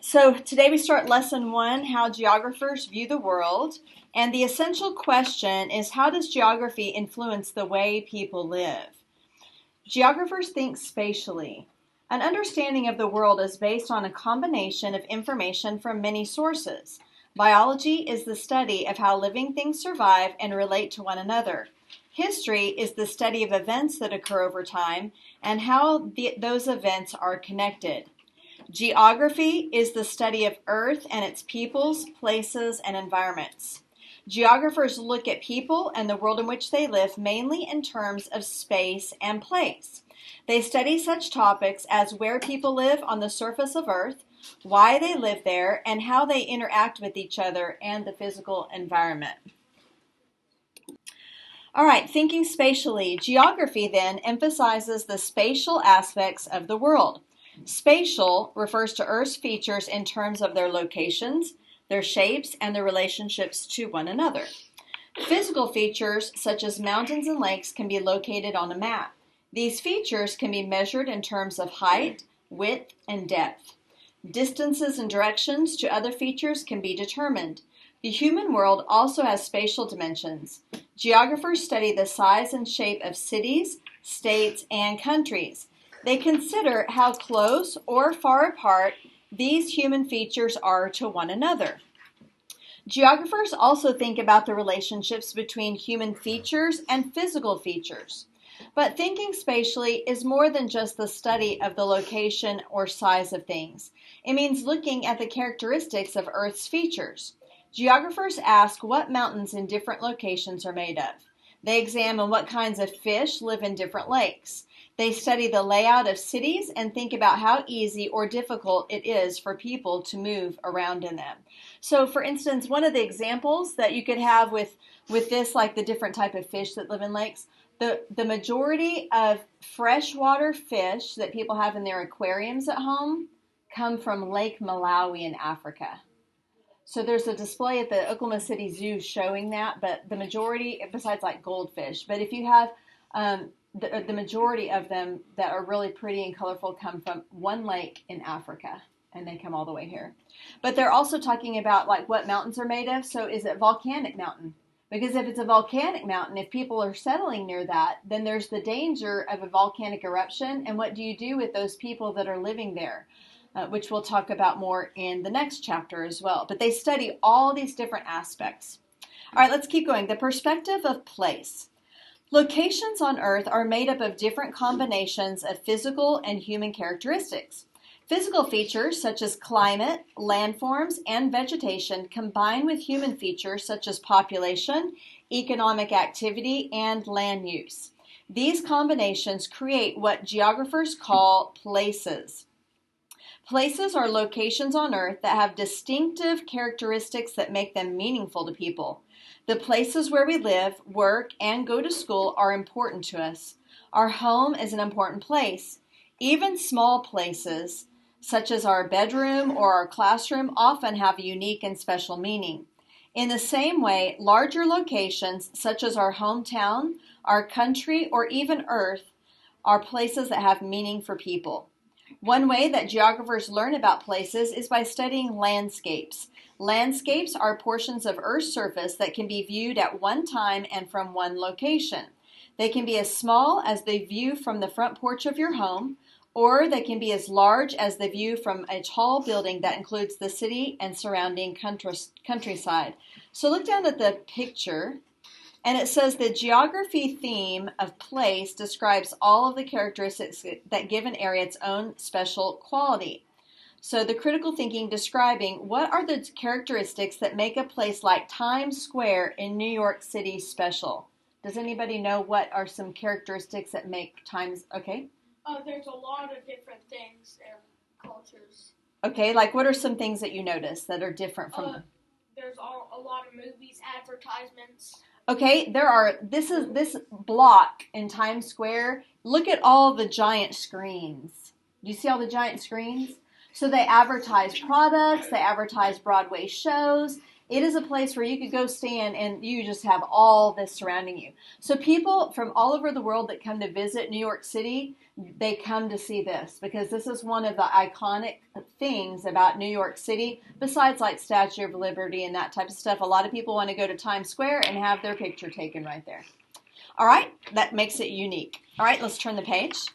So today we start lesson 1, how geographers view the world. And the essential question is, how does geography influence the way people live? Geographers think spatially. An understanding of the world is based on a combination of information from many sources. Biology is the study of how living things survive and relate to one another. History is the study of events that occur over time and how those events are connected. Geography is the study of Earth and its peoples, places, and environments. Geographers look at people and the world in which they live mainly in terms of space and place. They study such topics as where people live on the surface of Earth, why they live there, and how they interact with each other and the physical environment. All right, thinking spatially. Geography then emphasizes the spatial aspects of the world. Spatial refers to Earth's features in terms of their locations, their shapes, and their relationships to one another. Physical features such as mountains and lakes can be located on a map. These features can be measured in terms of height, width, and depth. Distances and directions to other features can be determined. The human world also has spatial dimensions. Geographers study the size and shape of cities, states, and countries. They consider how close or far apart these human features are to one another. Geographers also think about the relationships between human features and physical features. But thinking spatially is more than just the study of the location or size of things. It means looking at the characteristics of Earth's features. Geographers ask what mountains in different locations are made of. They examine what kinds of fish live in different lakes. They study the layout of cities and think about how easy or difficult it is for people to move around in them. So, for instance, one of the examples that you could have with this, like the different type of fish that live in lakes, the majority of freshwater fish that people have in their aquariums at home come from Lake Malawi in Africa. So there's a display at the Oklahoma City Zoo showing that, but the majority, besides like goldfish, but if you have the majority of them that are really pretty and colorful come from one lake in Africa, and they come all the way here. But they're also talking about like what mountains are made of. So is it volcanic mountain? Because if it's a volcanic mountain, if people are settling near that, then there's the danger of a volcanic eruption. And what do you do with those people that are living there? Which we'll talk about more in the next chapter as well. But they study all these different aspects. All right, let's keep going. The perspective of place. Locations on Earth are made up of different combinations of physical and human characteristics. Physical features such as climate, landforms, and vegetation combine with human features such as population, economic activity, and land use. These combinations create what geographers call places. Places are locations on Earth that have distinctive characteristics that make them meaningful to people. The places where we live, work, and go to school are important to us. Our home is an important place. Even small places, such as our bedroom or our classroom, often have a unique and special meaning. In the same way, larger locations, such as our hometown, our country, or even Earth, are places that have meaning for people. One way that geographers learn about places is by studying landscapes. Landscapes are portions of Earth's surface that can be viewed at one time and from one location. They can be as small as the view from the front porch of your home, or they can be as large as the view from a tall building that includes the city and surrounding countryside. So look down at the picture. And it says the geography theme of place describes all of the characteristics that give an area its own special quality. So the critical thinking describing what are the characteristics that make a place like Times Square in New York City special. Does anybody know what are some characteristics that make Times, okay? There's a lot of different things and cultures. Okay, like what are some things that you notice that are different from... There's a lot of movies, advertisements. Okay, this block in Times Square, look at all the giant screens. Do you see all the giant screens? So they advertise products, they advertise Broadway shows, It is a place where you could go stand and you just have all this surrounding you. So people from all over the world that come to visit New York City, they come to see this because this is one of the iconic things about New York City, besides like Statue of Liberty and that type of stuff. A lot of people want to go to Times Square and have their picture taken right there. All right, that makes it unique. All right, let's turn the page.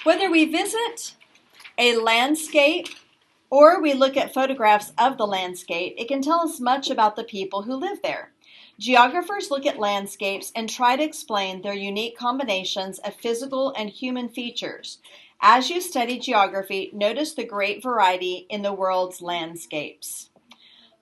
Whether we visit a landscape or we look at photographs of the landscape, it can tell us much about the people who live there. Geographers look at landscapes and try to explain their unique combinations of physical and human features. As you study geography, notice the great variety in the world's landscapes.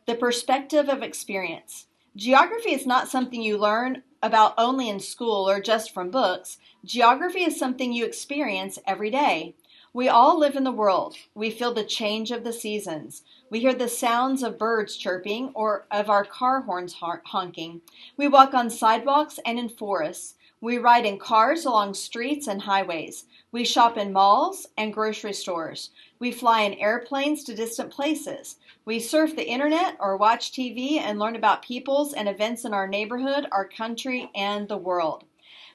The perspective of experience. Geography is not something you learn about only in school or just from books. Geography is something you experience every day. We all live in the world. We feel the change of the seasons. We hear the sounds of birds chirping or of our car horns honking. We walk on sidewalks and in forests. We ride in cars along streets and highways. We shop in malls and grocery stores. We fly in airplanes to distant places. We surf the internet or watch TV and learn about peoples and events in our neighborhood, our country, and the world.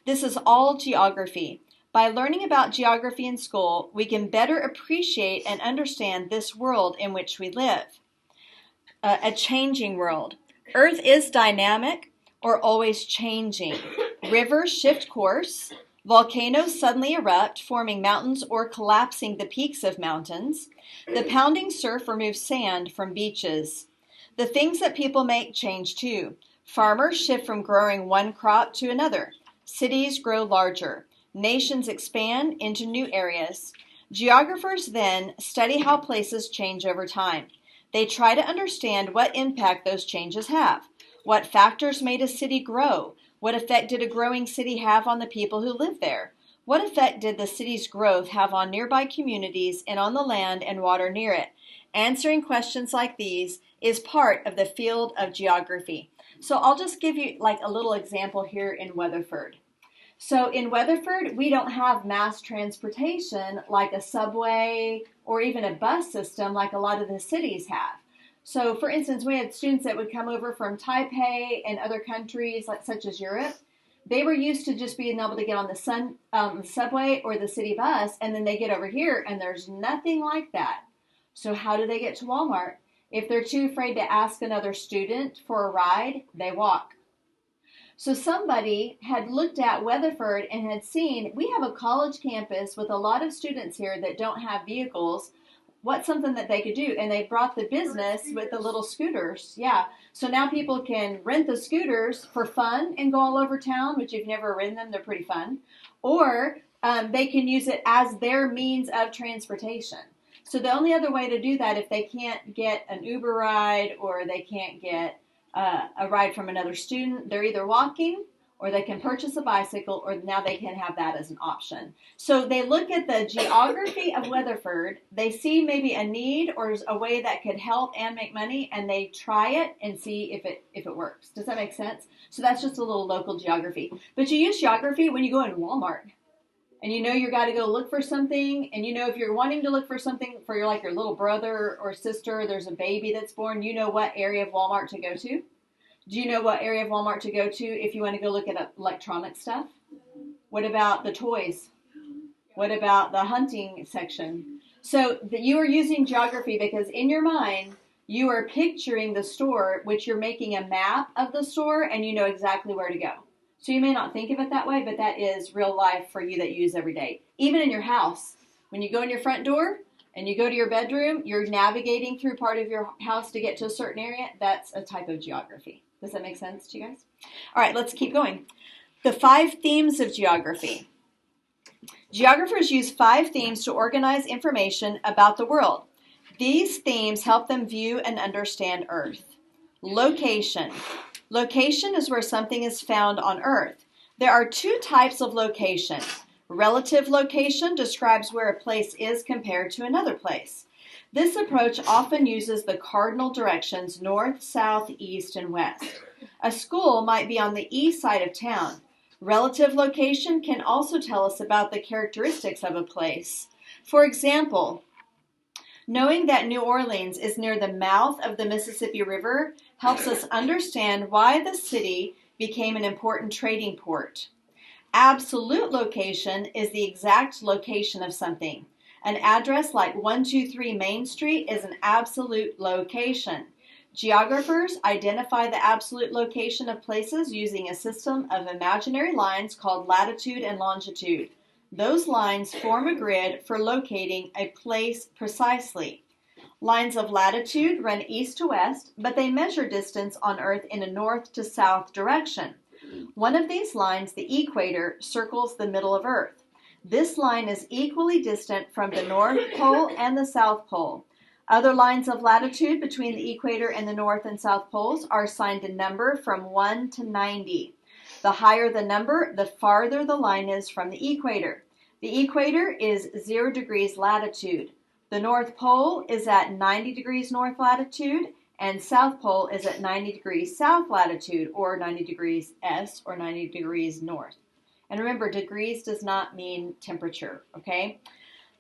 This is all geography. By learning about geography in school, we can better appreciate and understand this world in which we live. A changing world. Earth is dynamic or always changing. Rivers shift course. Volcanoes suddenly erupt, forming mountains or collapsing the peaks of mountains. The pounding surf removes sand from beaches. The things that people make change too. Farmers shift from growing one crop to another. Cities grow larger. Nations expand into new areas. Geographers then study how places change over time. They try to understand what impact those changes have. What factors made a city grow? What effect did a growing city have on the people who live there? What effect did the city's growth have on nearby communities and on the land and water near it? Answering questions like these is part of the field of geography. So I'll just give you like a little example here in Weatherford. So in Weatherford, we don't have mass transportation like a subway or even a bus system like a lot of the cities have. So for instance, we had students that would come over from Taipei and other countries like such as Europe. They were used to just being able to get on the subway or the city bus, and then they get over here and there's nothing like that. So how do they get to Walmart? If they're too afraid to ask another student for a ride, they walk. So somebody had looked at Weatherford and had seen, we have a college campus with a lot of students here that don't have vehicles. What's something that they could do? And they brought the business with the little scooters. Yeah. So now people can rent the scooters for fun and go all over town, which if you've never ridden them, they're pretty fun. Or they can use it as their means of transportation. So the only other way to do that, if they can't get an Uber ride or they can't get a ride from another student, they're either walking or they can purchase a bicycle, or now they can have that as an option. So they look at the geography of Weatherford, they see maybe a need or a way that could help and make money, and they try it and see if it works. Does that make sense? So that's just a little local geography. But you use geography when you go in Walmart. And you know you got to go look for something, and you know if you're wanting to look for something for your little brother or sister, there's a baby that's born, you know what area of Walmart to go to. Do you know what area of Walmart to go to if you want to go look at electronic stuff? What about the toys? What about the hunting section? So you are using geography because in your mind, you are picturing the store, which you're making a map of the store, and you know exactly where to go. So you may not think of it that way, but that is real life for you that you use every day. Even in your house, when you go in your front door and you go to your bedroom, you're navigating through part of your house to get to a certain area. That's a type of geography. Does that make sense to you guys? All right, let's keep going. The 5 themes of geography. Geographers use 5 themes to organize information about the world. These themes help them view and understand Earth. Location. Location is where something is found on Earth. There are 2 types of location. Relative location describes where a place is compared to another place. This approach often uses the cardinal directions north, south, east, and west. A school might be on the east side of town. Relative location can also tell us about the characteristics of a place. For example, Knowing that New Orleans is near the mouth of the Mississippi River helps us understand why the city became an important trading port. Absolute location is the exact location of something. An address like 123 Main Street is an absolute location. Geographers identify the absolute location of places using a system of imaginary lines called latitude and longitude. Those lines form a grid for locating a place precisely. Lines of latitude run east to west, but they measure distance on Earth in a north to south direction. One of these lines, the equator, circles the middle of Earth. This line is equally distant from the North Pole and the South Pole. Other lines of latitude between the equator and the North and South Poles are assigned a number from 1 to 90. The higher the number, the farther the line is from the equator. The equator is 0 degrees latitude. The North Pole is at 90 degrees north latitude, and South Pole is at 90 degrees south latitude, or 90 degrees S, or 90 degrees north. And remember, degrees does not mean temperature, okay?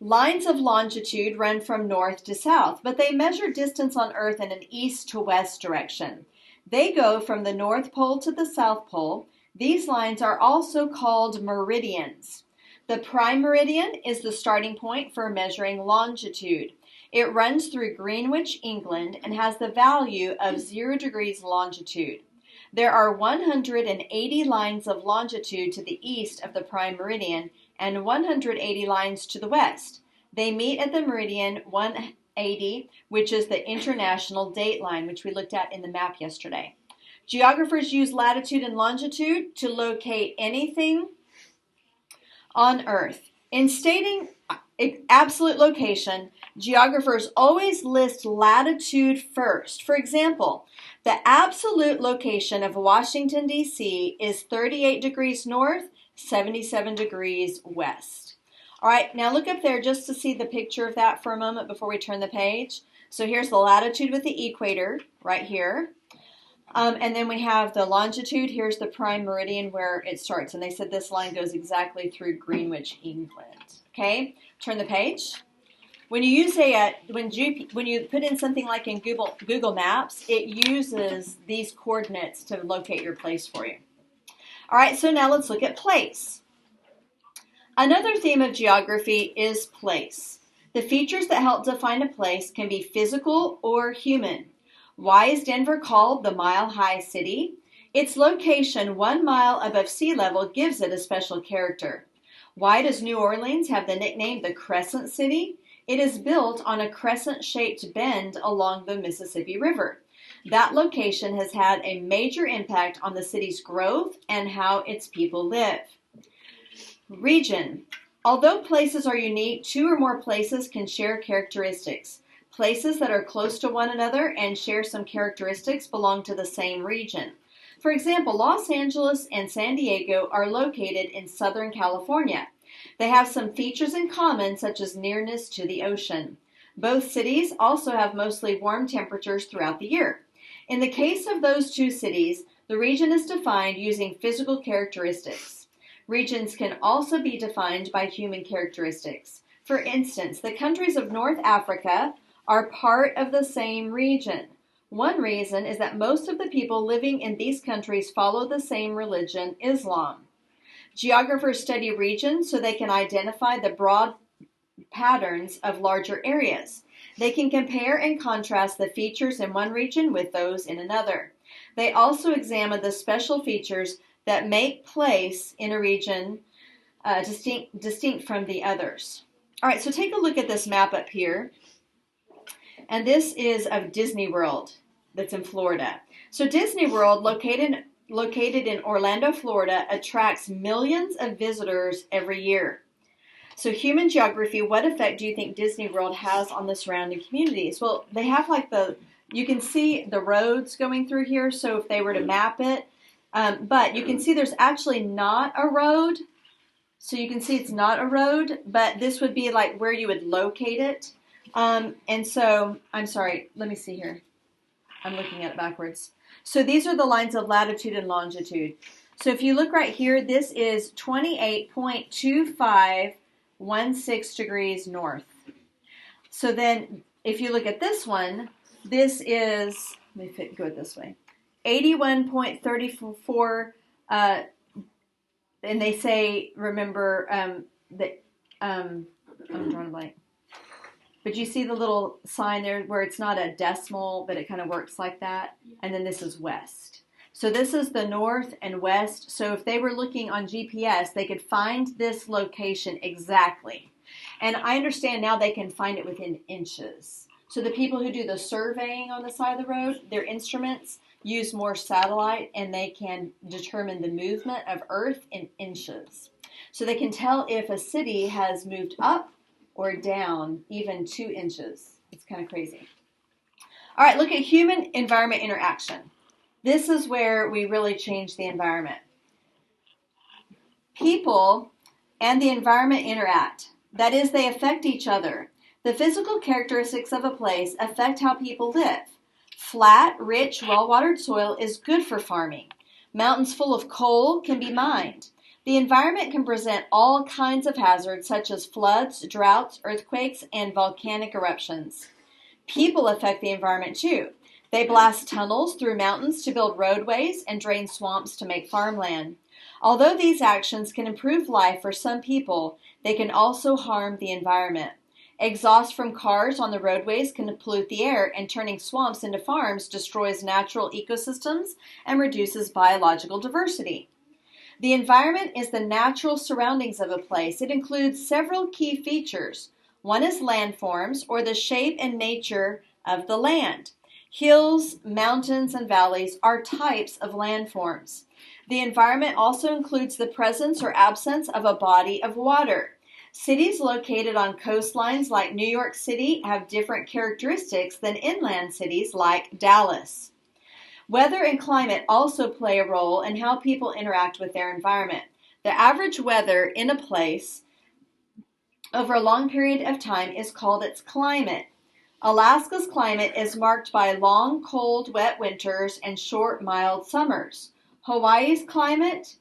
Lines of longitude run from north to south, but they measure distance on Earth in an east to west direction. They go from the North Pole to the South Pole. These lines are also called meridians. The prime meridian is the starting point for measuring longitude. It runs through Greenwich, England, and has the value of 0 degrees longitude. There are 180 lines of longitude to the east of the prime meridian and 180 lines to the west. They meet at the meridian 180, which is the international date line, which we looked at in the map yesterday. Geographers use latitude and longitude to locate anything on Earth. In stating absolute location, geographers always list latitude first. For example, the absolute location of Washington, D.C. is 38 degrees north, 77 degrees west. All right, now look up there just to see the picture of that for a moment before we turn the page. So here's the latitude with the equator right here. And then we have the longitude. Here's the prime meridian where it starts. And they said this line goes exactly through Greenwich, England. Okay, turn the page. When you use when you put in something like in Google Maps, it uses these coordinates to locate your place for you. All right, so now let's look at place. Another theme of geography is place. The features that help define a place can be physical or human. Why is Denver called the Mile High City? Its location 1 mile above sea level gives it a special character. Why does New Orleans have the nickname the Crescent City? It is built on a crescent-shaped bend along the Mississippi River. That location has had a major impact on the city's growth and how its people live. Region. Although places are unique, 2 or more places can share characteristics. Places that are close to one another and share some characteristics belong to the same region. For example, Los Angeles and San Diego are located in Southern California. They have some features in common, such as nearness to the ocean. Both cities also have mostly warm temperatures throughout the year. In the case of those 2 cities, the region is defined using physical characteristics. Regions can also be defined by human characteristics. For instance, the countries of North Africa are part of the same region. One reason is that most of the people living in these countries follow the same religion, Islam. Geographers study regions so they can identify the broad patterns of larger areas. They can compare and contrast the features in one region with those in another. They also examine the special features that make place in a region distinct from the others. All right, so take a look at this map up here. And this is of Disney World that's in Florida. So Disney World, located in Orlando, Florida, attracts millions of visitors every year. So human geography, what effect do you think Disney World has on the surrounding communities? Well, they have you can see the roads going through here, so if they were to map it, but you can see there's actually not a road. So you can see it's not a road, but this would be like where you would locate it. And so, I'm sorry, let me see here. I'm looking at it backwards. So these are the lines of latitude and longitude. So if you look right here, this is 28.2516 degrees north. So then if you look at this one, this is, let me go this way, 81.34, and they say, remember, that, I'm drawing a blank. But you see the little sign there where it's not a decimal, but it kind of works like that? And then this is west. So this is the north and west. So if they were looking on GPS, they could find this location exactly. And I understand now they can find it within inches. So the people who do the surveying on the side of the road, their instruments use more satellite, and they can determine the movement of Earth in inches. So they can tell if a city has moved up or down even 2 inches. It's kind of crazy. All right, look at human-environment interaction. This is where we really change the environment. People and the environment interact. That is, they affect each other. The physical characteristics of a place affect how people live. Flat, rich, well-watered soil is good for farming. Mountains full of coal can be mined. The environment can present all kinds of hazards such as floods, droughts, earthquakes, and volcanic eruptions. People affect the environment too. They blast tunnels through mountains to build roadways and drain swamps to make farmland. Although these actions can improve life for some people, they can also harm the environment. Exhaust from cars on the roadways can pollute the air, and turning swamps into farms destroys natural ecosystems and reduces biological diversity. The environment is the natural surroundings of a place. It includes several key features. One is landforms, or the shape and nature of the land. Hills, mountains, and valleys are types of landforms. The environment also includes the presence or absence of a body of water. Cities located on coastlines like New York City have different characteristics than inland cities like Dallas. Weather and climate also play a role in how people interact with their environment. The average weather in a place over a long period of time is called its climate. Alaska's climate is marked by long, cold, wet winters and short, mild summers. Hawaii's climate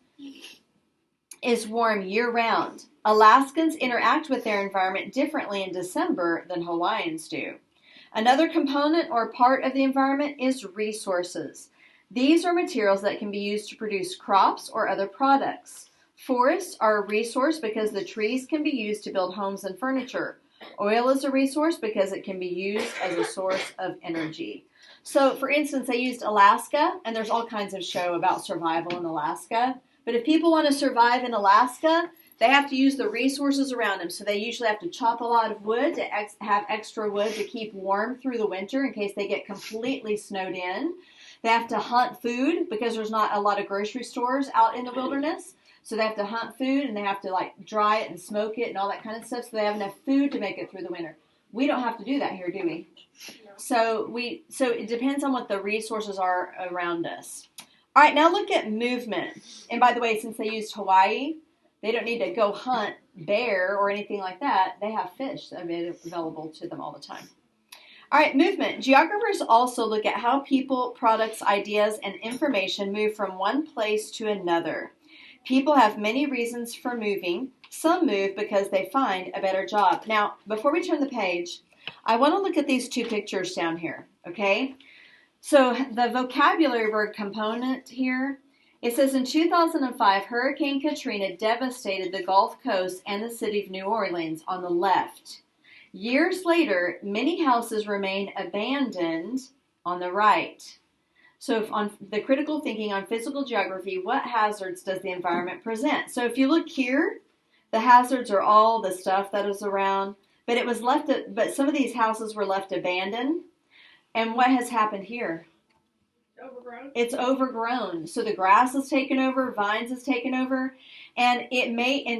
is warm year-round. Alaskans interact with their environment differently in December than Hawaiians do. Another component or part of the environment is resources. These are materials that can be used to produce crops or other products. Forests are a resource because the trees can be used to build homes and furniture. Oil is a resource because it can be used as a source of energy. So, for instance, they used Alaska, and there's all kinds of show about survival in Alaska. But if people want to survive in Alaska, they have to use the resources around them. So they usually have to chop a lot of wood to have extra wood to keep warm through the winter in case they get completely snowed in. They have to hunt food because there's not a lot of grocery stores out in the wilderness. So they have to hunt food, and they have to dry it and smoke it and all that kind of stuff so they have enough food to make it through the winter. We don't have to do that here, do we? So it depends on what the resources are around us. All right, now look at movement. And by the way, since they used Hawaii, they don't need to go hunt bear or anything like that. They have fish that are available to them all the time. All right, movement. Geographers also look at how people, products, ideas, and information move from one place to another. People have many reasons for moving. Some move because they find a better job. Now, before we turn the page, I want to look at these 2 pictures down here, okay? So the vocabulary word component here, it says in 2005, Hurricane Katrina devastated the Gulf Coast and the city of New Orleans on the left. Years later, many houses remain abandoned on the right. So if on the critical thinking on physical geography, what hazards does the environment present? So if you look here, the hazards are all the stuff that is around, but some of these houses were left abandoned. And what has happened here? Overgrown. It's overgrown. So the grass is taken over, vines is taken over, and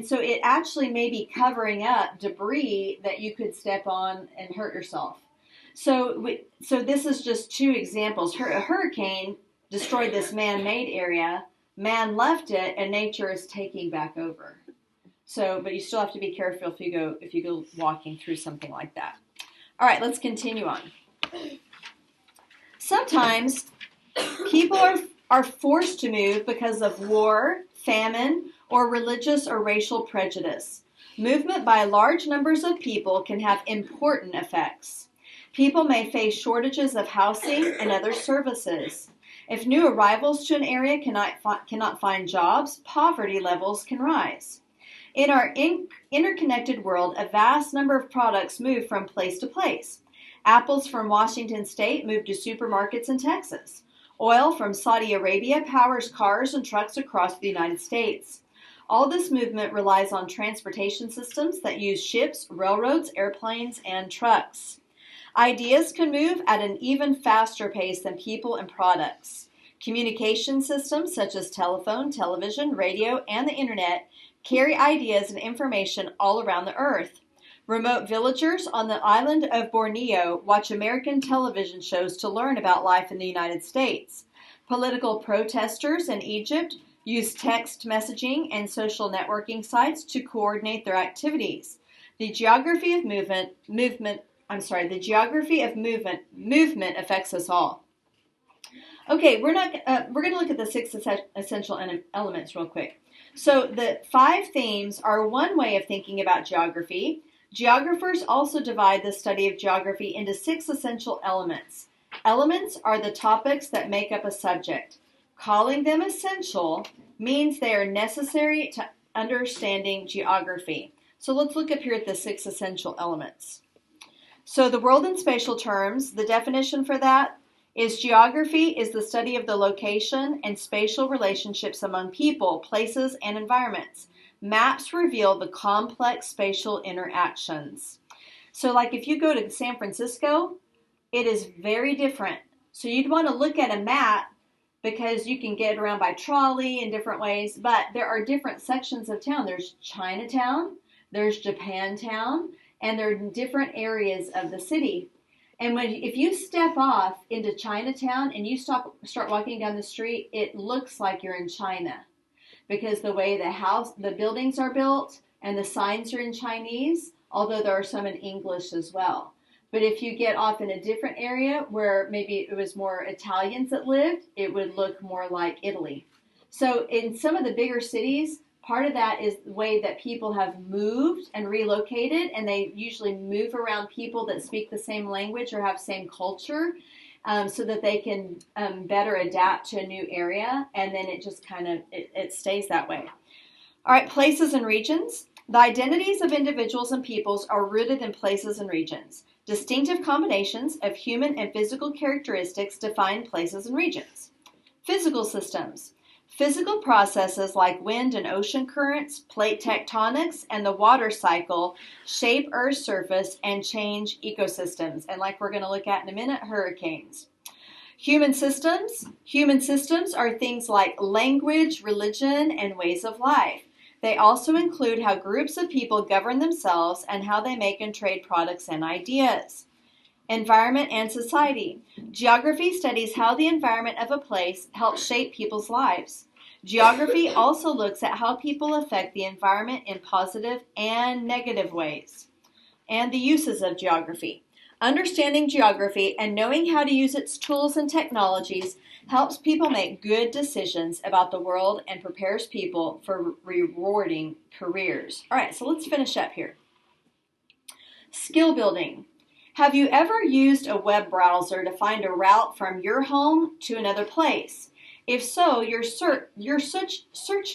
so it actually may be covering up debris that you could step on and hurt yourself. So this is just 2 examples. A hurricane destroyed this man-made area. Man left it, and nature is taking back over. So, but you still have to be careful if you go walking through something like that. All right, let's continue on. Sometimes people are forced to move because of war, famine, or religious or racial prejudice. Movement by large numbers of people can have important effects. People may face shortages of housing and other services. If new arrivals to an area cannot find jobs, poverty levels can rise. In our interconnected world, a vast number of products move from place to place. Apples from Washington State move to supermarkets in Texas. Oil from Saudi Arabia powers cars and trucks across the United States. All this movement relies on transportation systems that use ships, railroads, airplanes, and trucks. Ideas can move at an even faster pace than people and products. Communication systems such as telephone, television, radio, and the internet carry ideas and information all around the earth. Remote villagers on the island of Borneo watch American television shows to learn about life in the United States. Political protesters in Egypt use text messaging and social networking sites to coordinate their activities. The geography of movement affects us all. Okay, we're going to look at the 6 essential elements real quick. So the 5 themes are one way of thinking about geography. Geographers also divide the study of geography into 6 essential elements. Elements are the topics that make up a subject. Calling them essential means they are necessary to understanding geography. So let's look up here at the 6 essential elements. So the world in spatial terms, the definition for that is geography is the study of the location and spatial relationships among people, places, and environments. Maps reveal the complex spatial interactions. So like if you go to San Francisco, it is very different. So you'd want to look at a map because you can get around by trolley in different ways, but there are different sections of town. There's Chinatown, there's Japantown, and there are different areas of the city. And if you step off into Chinatown and you start walking down the street, it looks like you're in China because the way the buildings are built and the signs are in Chinese, although there are some in English as well. But if you get off in a different area where maybe it was more Italians that lived, it would look more like Italy. So in some of the bigger cities, part of that is the way that people have moved and relocated, and they usually move around people that speak the same language or have same culture so that they can better adapt to a new area, and then it just kind of, it stays that way. All right, places and regions. The identities of individuals and peoples are rooted in places and regions. Distinctive combinations of human and physical characteristics define places and regions. Physical systems. Physical processes like wind and ocean currents, plate tectonics, and the water cycle shape Earth's surface and change ecosystems. And like we're going to look at in a minute, hurricanes. Human systems. Human systems are things like language, religion, and ways of life. They also include how groups of people govern themselves and how they make and trade products and ideas. Environment and society. Geography studies how the environment of a place helps shape people's lives. Geography also looks at how people affect the environment in positive and negative ways. And the uses of geography. Understanding geography and knowing how to use its tools and technologies helps people make good decisions about the world and prepares people for rewarding careers. All right, so let's finish up here. Skill building. Have you ever used a web browser to find a route from your home to another place? If so, your search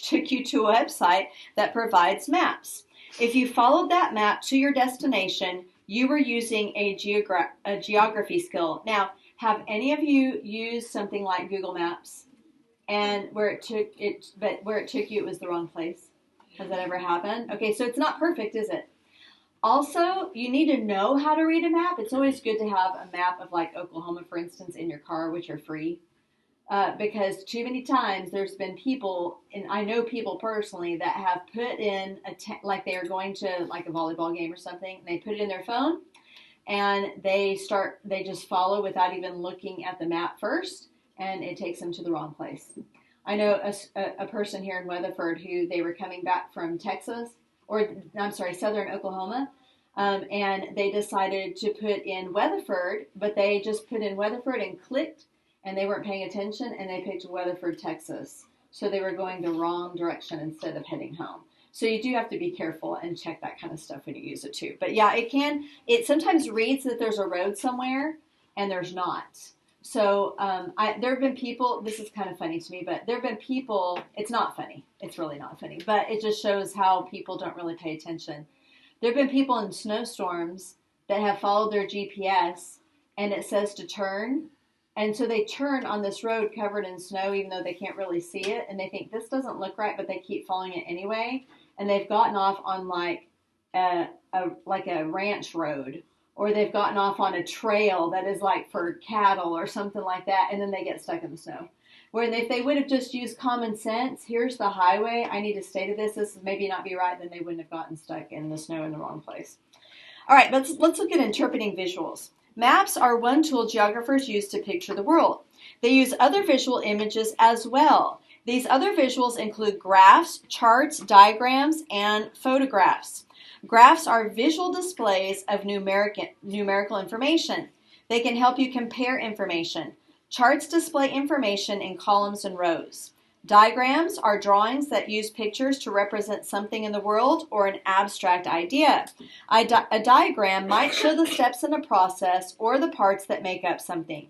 took you to a website that provides maps. If you followed that map to your destination, you were using a geography skill. Now, have any of you used something like Google Maps and where it took you, it was the wrong place? Has that ever happened? Okay, so it's not perfect, is it? Also, you need to know how to read a map. It's always good to have a map of like Oklahoma, for instance, in your car, which are free. Because too many times there's been people, and I know people personally, that have put in, like they are going to like a volleyball game or something, and they put it in their phone, and they just follow without even looking at the map first, and it takes them to the wrong place. I know a person here in Weatherford who they were coming back from Texas, southern Oklahoma, and they decided to put in Weatherford, but they just put in Weatherford and clicked, and they weren't paying attention, and they picked Weatherford, Texas. So they were going the wrong direction instead of heading home. So you do have to be careful and check that kind of stuff when you use it too. But yeah, it sometimes reads that there's a road somewhere and there's not. So there have been people, this is kind of funny to me, but there have been people, it's not funny. It's really not funny, but it just shows how people don't really pay attention. There have been people in snowstorms that have followed their GPS and it says to turn. And so they turn on this road covered in snow, even though they can't really see it. And they think this doesn't look right, but they keep following it anyway. And they've gotten off on like a ranch road, or they've gotten off on a trail that is like for cattle or something like that. And then they get stuck in the snow. Where if they would have just used common sense, here's the highway, I need to stay to this, this is maybe not be right, then they wouldn't have gotten stuck in the snow in the wrong place. All right, let's look at interpreting visuals. Maps are one tool geographers use to picture the world. They use other visual images as well. These other visuals include graphs, charts, diagrams, and photographs. Graphs are visual displays of numerical information. They can help you compare information. Charts display information in columns and rows. Diagrams are drawings that use pictures to represent something in the world or an abstract idea. A diagram might show the steps in a process or the parts that make up something.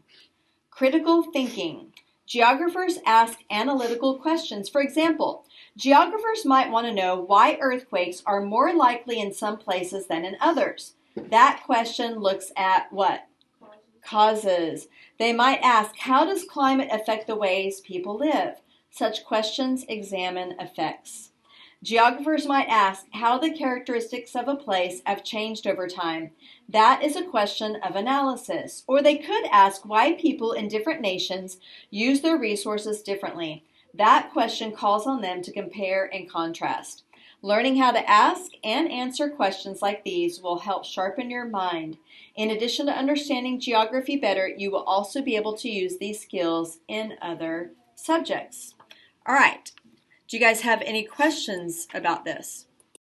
Critical thinking. Geographers ask analytical questions. For example, geographers might want to know why earthquakes are more likely in some places than in others. That question looks at what? Causes. They might ask, how does climate affect the ways people live? Such questions examine effects. Geographers might ask how the characteristics of a place have changed over time. That is a question of analysis. Or they could ask why people in different nations use their resources differently. That question calls on them to compare and contrast. Learning how to ask and answer questions like these will help sharpen your mind. In addition to understanding geography better, you will also be able to use these skills in other subjects. All right. Do you guys have any questions about this?